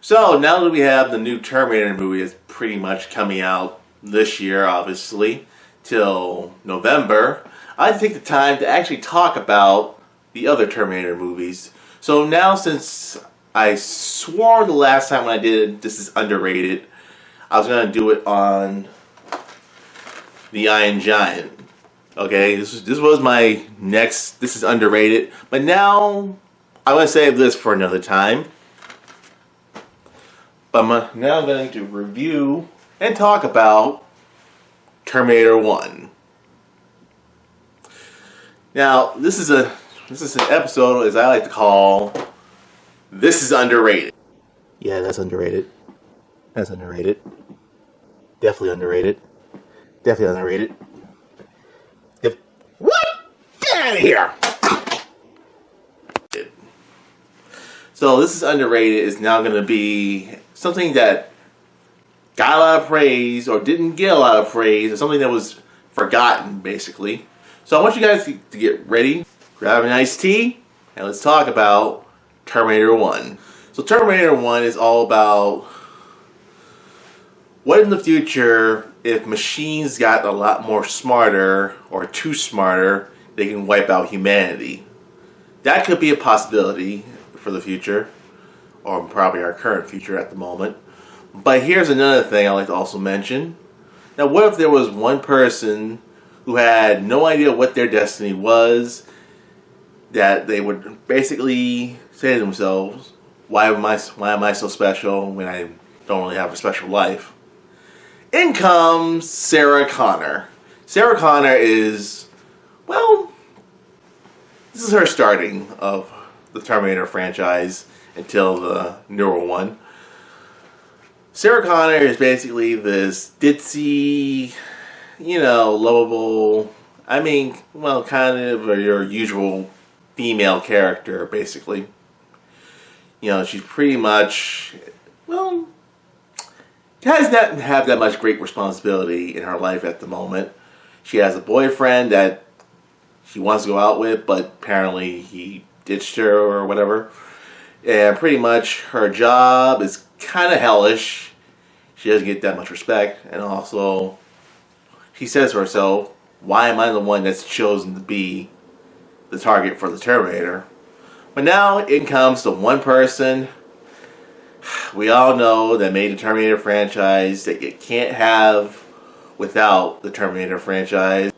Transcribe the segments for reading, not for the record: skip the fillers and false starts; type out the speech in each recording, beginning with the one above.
So now that we have the new Terminator movie is pretty much coming out this year, obviously, till November, I take the time to actually talk about the other Terminator movies. So now, since I swore the last time when I did This Is Underrated, I was going to do it on The Iron Giant. Okay, this was my next This Is Underrated, but now I want to save this for another time. But now I'm going to review and talk about Terminator 1. Now, this is an episode, as I like to call, This Is Underrated. Yeah, that's underrated. That's underrated. Definitely underrated. Definitely underrated. What? Get out of here! So This Is Underrated is now going to be something that got a lot of praise or didn't get a lot of praise, or something that was forgotten, basically. So I want you guys to get ready, grab an iced tea, and let's talk about Terminator 1. So Terminator 1 is all about what in the future if machines got a lot more smarter or too smarter, they can wipe out humanity. That could be a possibility for the future, or probably our current future at the moment. But here's another thing I'd like to also mention. Now, what if there was one person who had no idea what their destiny was, that they would basically say to themselves, why am I so special when I don't really have a special life? In comes Sarah Connor. Sarah Connor is, well, this is her starting of the Terminator franchise until the newer one. Sarah Connor is basically this ditzy, lovable, kind of your usual female character, basically. She's pretty much, does not have that much great responsibility in her life at the moment. She has a boyfriend that she wants to go out with, but apparently he ditched her or whatever. And pretty much her job is kind of hellish. She doesn't get that much respect. And also, she says to herself, why am I the one that's chosen to be the target for the Terminator? But now in comes the one person we all know that made the Terminator franchise that you can't have without the Terminator franchise.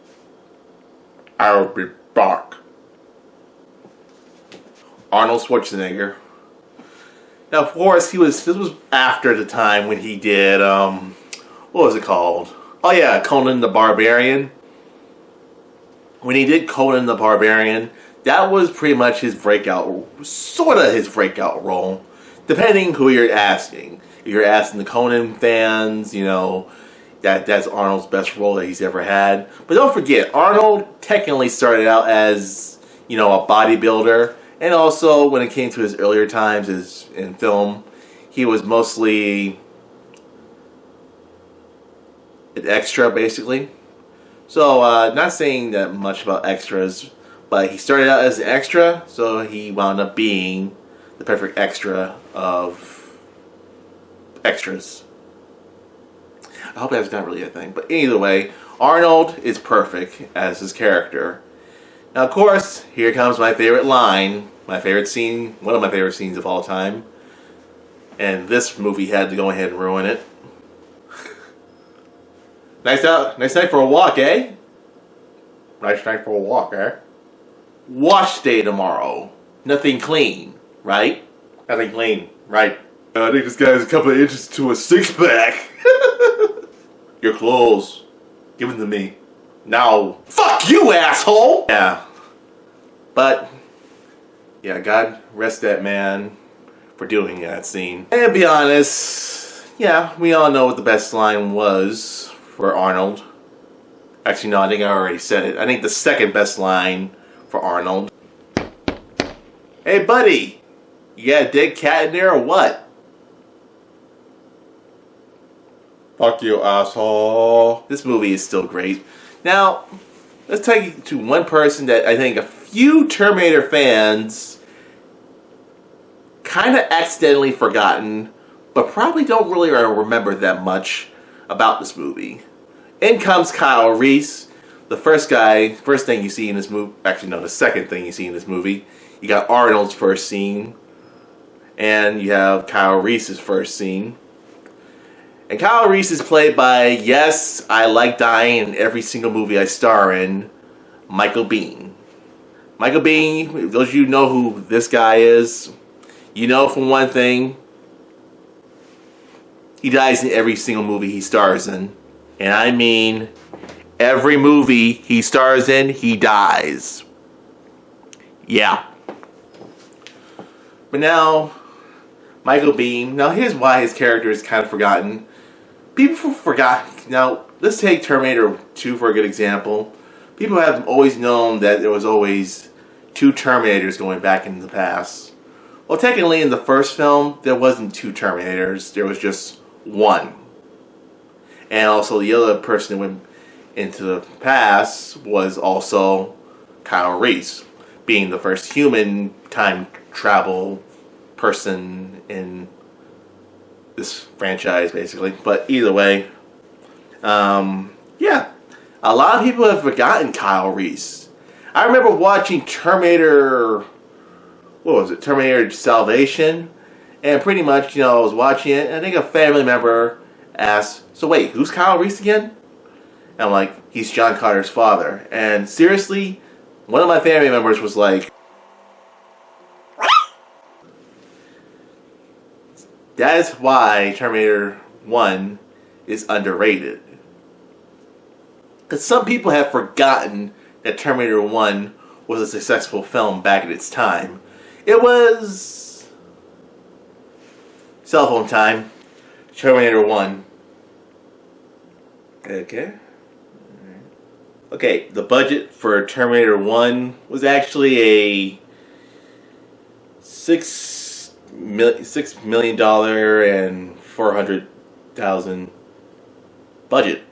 I'll be back. Arnold Schwarzenegger. Now, of course, this was after the time when he did, what was it called? Oh yeah, Conan the Barbarian. When he did Conan the Barbarian, that was pretty much his breakout role. Depending who you're asking. If you're asking the Conan fans, that's Arnold's best role that he's ever had. But don't forget, Arnold technically started out as, a bodybuilder. And also, when it came to his earlier times in film, he was mostly an extra, basically. So, not saying that much about extras, but he started out as an extra, so he wound up being the perfect extra of extras. I hope that's not really a thing. But either way, Arnold is perfect as his character. Now, of course, here comes my favorite line, my favorite scene, one of my favorite scenes of all time. And this movie had to go ahead and ruin it. Nice night for a walk, eh? Nice night for a walk, eh? Wash day tomorrow. Nothing clean, right? Nothing clean, right? I think this guy's a couple of inches to a six-pack. Your clothes. Give them to me. Now. Fuck you, asshole! Yeah. But, yeah, God rest that man for doing that scene. And to be honest, yeah, we all know what the best line was for Arnold. Actually, no, I think I already said it. I think the second best line for Arnold. Hey, buddy! You got a dead cat in there or what? Fuck you, asshole. This movie is still great. Now, let's take you to one person that I think a few Terminator fans kind of accidentally forgotten, but probably don't really remember that much about this movie. In comes Kyle Reese, the first thing you see in this movie. Actually, no, the second thing you see in this movie. You got Arnold's first scene, and you have Kyle Reese's first scene. And Kyle Reese is played by, yes, I like dying in every single movie I star in, Michael Biehn. Michael Biehn, those of you know who this guy is, you know from one thing, he dies in every single movie he stars in. And I mean, every movie he stars in, he dies. Yeah. But now, Michael Biehn, now here's why his character is kind of forgotten. People forgot, now let's take Terminator 2 for a good example. People have always known that there was always two Terminators going back into the past. Well, technically in the first film, there wasn't two Terminators, there was just one. And also the other person that went into the past was also Kyle Reese, being the first human time travel person in this franchise, basically. But either way, yeah, a lot of people have forgotten Kyle Reese. I remember watching Terminator, what was it, Terminator Salvation, and pretty much, you know, I was watching it, and I think a family member asked, so wait, who's Kyle Reese again? And I'm like, he's John Connor's father. And seriously, one of my family members was like, that is why Terminator 1 is underrated. Because some people have forgotten that Terminator 1 was a successful film back at its time. It was cell phone time. Terminator 1. Okay. Okay, the budget for Terminator 1 was actually a $6 million and 400,000 budget.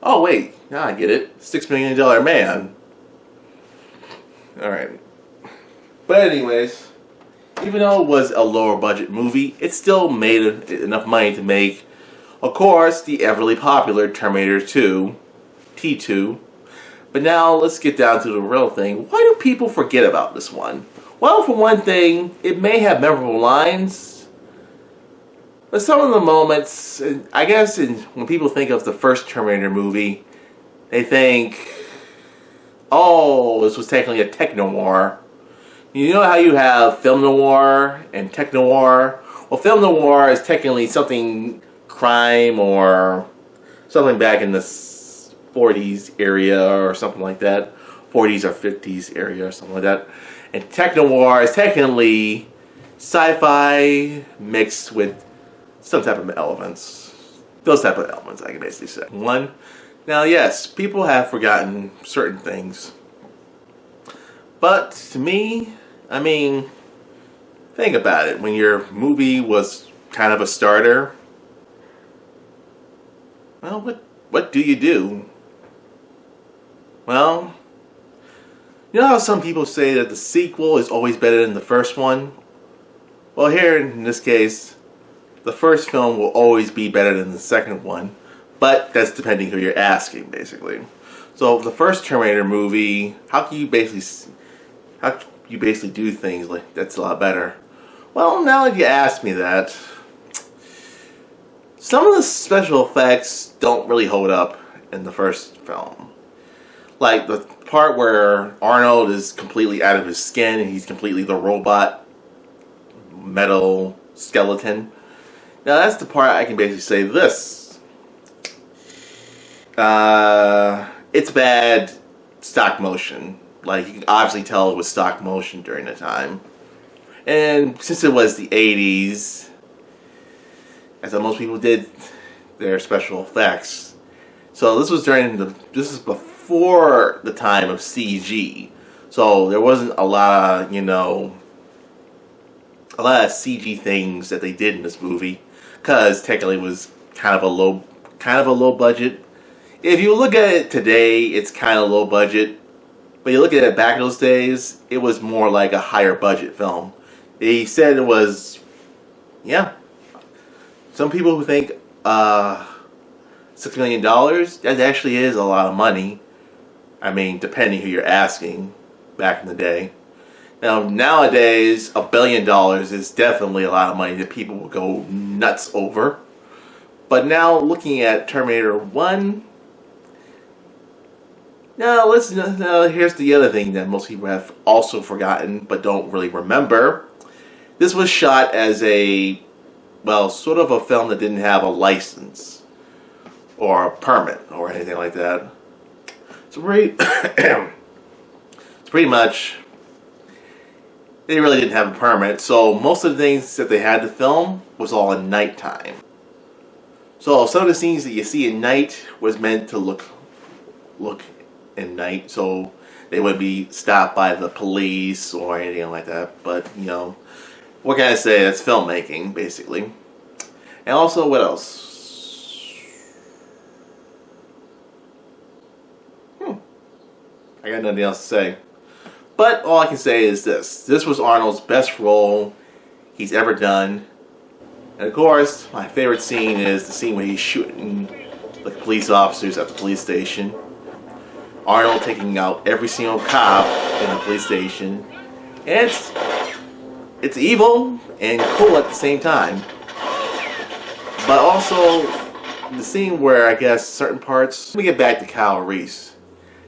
Oh wait, now I get it. $6 million man. Alright. But anyways, even though it was a lower budget movie, it still made enough money to make, of course, the everly popular Terminator 2, T2. But now let's get down to the real thing. Why do people forget about this one? Well, for one thing, it may have memorable lines, but some of the moments, I guess when people think of the first Terminator movie, they think, oh, this was technically a tech-noir. You know how you have film noir and tech noir? Well, film noir is technically something crime or something back in the 40s area or something like that. 40s or 50s area or something like that. And tech noir is technically sci-fi mixed with some type of elements. Those type of elements, I can basically say. One, now yes, people have forgotten certain things. But to me, I mean, think about it. When your movie was kind of a starter, well, what do you do? Well, you know how some people say that the sequel is always better than the first one? Well, here in this case, the first film will always be better than the second one, but that's depending who you're asking, basically. So the first Terminator movie, how can you basically do things like that's a lot better? Well, now that you ask me that, some of the special effects don't really hold up in the first film. Like the part where Arnold is completely out of his skin and he's completely the robot metal skeleton. Now that's the part I can basically say this. It's bad stock motion. Like, you can obviously tell it was stock motion during the time. And since it was the 80s, as most people did their special effects. So this was this is before the time of CG. So there wasn't a lot of, a lot of CG things that they did in this movie. Because technically it was kind of a low budget. If you look at it today, it's kind of low budget. But you look at it back in those days, it was more like a higher budget film. They said it was, yeah. Some people who think $6 million, that actually is a lot of money. I mean, depending who you're asking back in the day. Now, nowadays, $1 billion is definitely a lot of money that people will go nuts over. But now, looking at Terminator 1, now here's the other thing that most people have also forgotten but don't really remember. This was shot as a, well, sort of a film that didn't have a license or a permit or anything like that. So it's pretty much, they really didn't have a permit, so most of the things that they had to film was all at nighttime. So some of the scenes that you see at night was meant to look at night, so they wouldn't be stopped by the police or anything like that. But, you know, what can I say? That's filmmaking, basically. And also, what else? I got nothing else to say. But all I can say is this. This was Arnold's best role he's ever done. And of course, my favorite scene is the scene where he's shooting the police officers at the police station. Arnold taking out every single cop in the police station. And it's evil and cool at the same time. But also, the scene where I guess certain parts... Let me get back to Kyle Reese.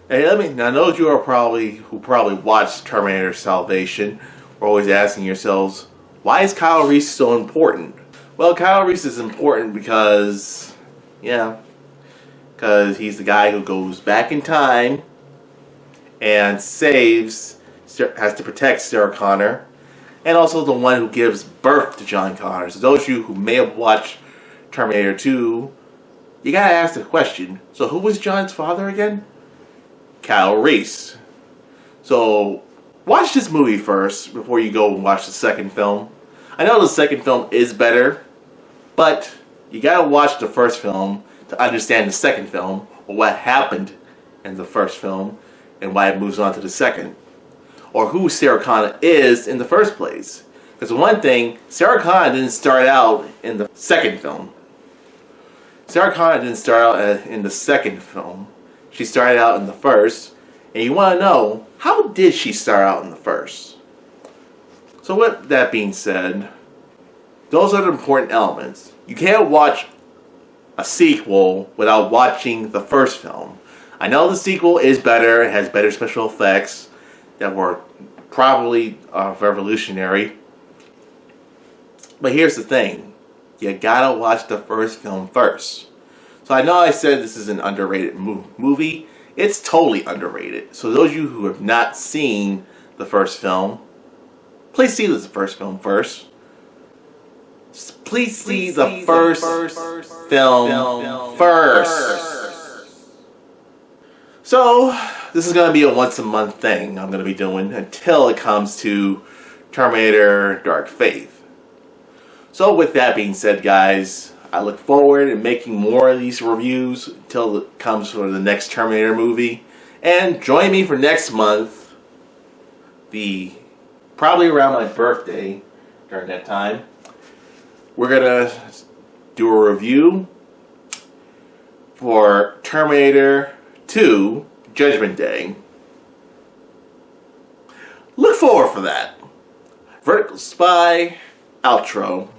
Hey, now those of you who probably watched Terminator Salvation are always asking yourselves, why is Kyle Reese so important? Well, Kyle Reese is important because, because he's the guy who goes back in time and has to protect Sarah Connor, and also the one who gives birth to John Connor. So those of you who may have watched Terminator 2, you gotta ask the question, so who was John's father again? Kyle Reese. So watch this movie first before you go and watch the second film. I know the second film is better, but you gotta watch the first film to understand the second film, or what happened in the first film and why it moves on to the second, or who Sarah Connor is in the first place. Because one thing, Sarah Connor didn't start out in the second film. Sarah Connor didn't start out in the second film. She started out in the first, and you want to know, how did she start out in the first? So with that being said, those are the important elements. You can't watch a sequel without watching the first film. I know the sequel is better, it has better special effects that were probably revolutionary. But here's the thing, you gotta watch the first film first. So I know I said this is an underrated movie. It's totally underrated. So those of you who have not seen the first film, please see the first film first. Please see the first film first. So this is going to be a once a month thing I'm going to be doing until it comes to Terminator Dark Fate. So with that being said, guys, I look forward to making more of these reviews until it comes for the next Terminator movie. And join me for next month, probably around my birthday, during that time. We're going to do a review for Terminator 2 Judgment Day. Look forward for that. Vertical Spy, outro.